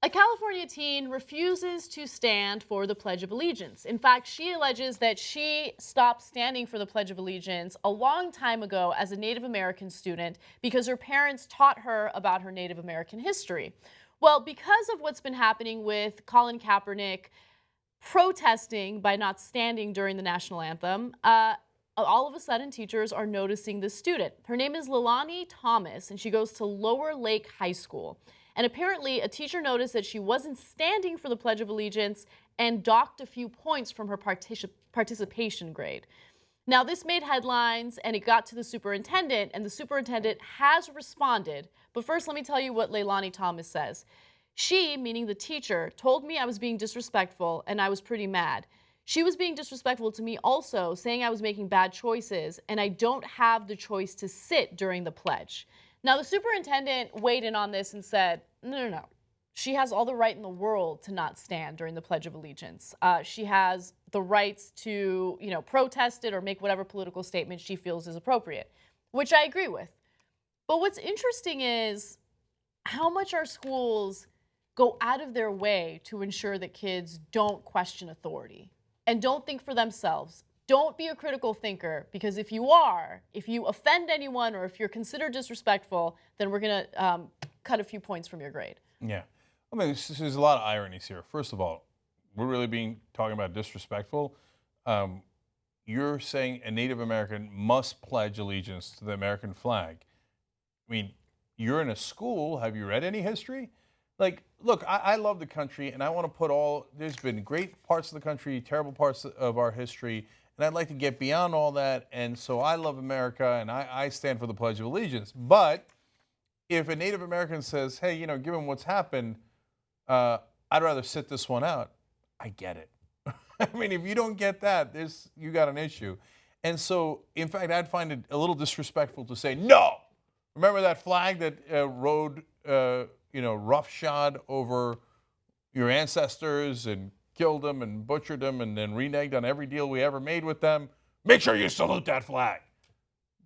A California teen refuses to stand for the Pledge of Allegiance. In fact, she alleges that she stopped standing for the Pledge of Allegiance a long time ago as a Native American student because her parents taught her about her Native American history. Well, because of what's been happening with Colin Kaepernick protesting by not standing during the national anthem, all of a sudden teachers are noticing this student. Her name is Leilani Thomas, and she goes to Lower Lake High School. And apparently, a teacher noticed that she wasn't standing for the Pledge of Allegiance and docked a few points from her participation grade. Now, this made headlines, and it got to the superintendent, and the superintendent has responded. But first, let me tell you what Leilani Thomas says. She, meaning the teacher, told me I was being disrespectful, and I was pretty mad. She was being disrespectful to me also, saying I was making bad choices, and I don't have the choice to sit during the pledge. Now, the superintendent weighed in on this and said, no. She has all the right in the world to not stand during the Pledge of Allegiance. She has the rights to, protest it or make whatever political statement she feels is appropriate, which I agree with. But what's interesting is how much our schools go out of their way to ensure that kids don't question authority and don't think for themselves. Don't be a critical thinker, because if you offend anyone or if you're considered disrespectful, then we're going to cut a few points from your grade. Yeah. I mean, there's a lot of ironies here. First of all, we're really talking about disrespectful. You're saying a Native American must pledge allegiance to the American flag. I mean, you're in a school. Have you read any history? Like, look, I love the country, and I want to put there's been great parts of the country, terrible parts of our history, and I'd like to get beyond all that, and so I love America, and I stand for the Pledge of Allegiance. But if a Native American says, hey, given what's happened, I'd rather sit this one out, I get it. I mean, if you don't get that, you got an issue. And so, in fact, I'd find it a little disrespectful to say, no! Remember that flag that rode, roughshod over your ancestors and killed them and butchered them and then reneged on every deal we ever made with them? Make sure you salute that flag.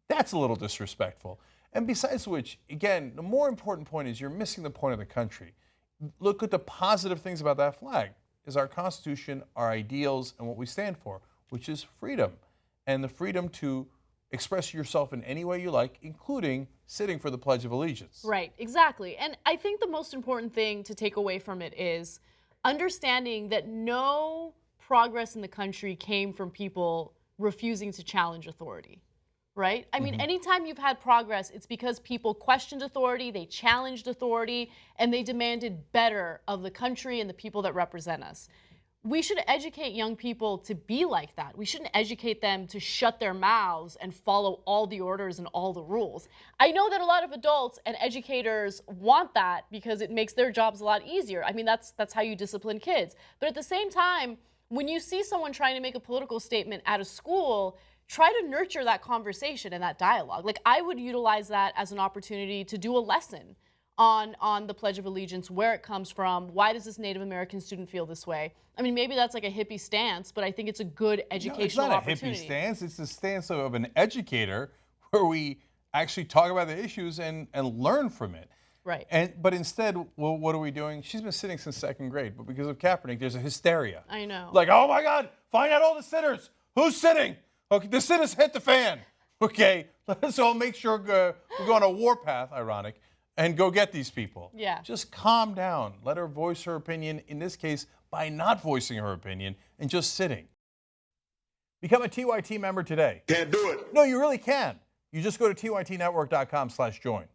That's a little disrespectful. And besides which, again, the more important point is you're missing the point of the country. Look at the positive things about that flag. Is our Constitution, our ideals, and what we stand for, which is freedom. And the freedom to express yourself in any way you like, including sitting for the Pledge of Allegiance. Right, exactly. And I think the most important thing to take away from it is understanding that no progress in the country came from people refusing to challenge authority, right? I mean, anytime you've had progress, it's because people questioned authority, they challenged authority, and they demanded better of the country and the people that represent us. We should educate young people to be like that. We shouldn't educate them to shut their mouths and follow all the orders and all the rules. I know that a lot of adults and educators want that because it makes their jobs a lot easier. I mean, that's how you discipline kids. But at the same time, when you see someone trying to make a political statement at a school, try to nurture that conversation and that dialogue. Like, I would utilize that as an opportunity to do a lesson on the Pledge of Allegiance, where it comes from, why does this Native American student feel this way? I mean, maybe that's like a hippie stance, but I think it's a good educational opportunity. It's not a hippie stance. It's the stance of an educator where we actually talk about the issues and learn from it. Right. But instead, well, what are we doing? She's been sitting since second grade, but because of Kaepernick, there's a hysteria. I know. Like, oh my God, find out all the sitters. Who's sitting? Okay, the sitters hit the fan. Okay, let's all make sure we're going on a warpath, ironic, and go get these people. Yeah. Just calm down. Let her voice her opinion, in this case, by not voicing her opinion and just sitting. Become a TYT member today. Can't do it. No, you really can. You just go to tytnetwork.com/join.